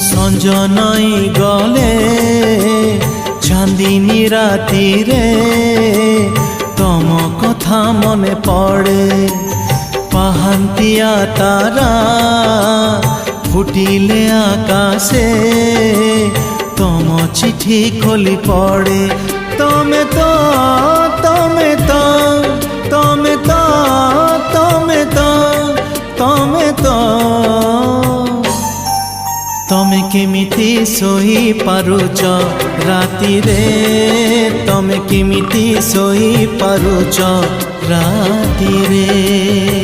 संज नई गले चांदिनी राती रे तम कथा मने पड़े पाहांतिया तारा फुटिले आकाशे तम चिठी खोली पड़े तमे तो तमे तो तमे तो तमे तो तमे तो तमे केमिति सोई पारुच राती रे तमे केमिति सोई पारुच राती रे।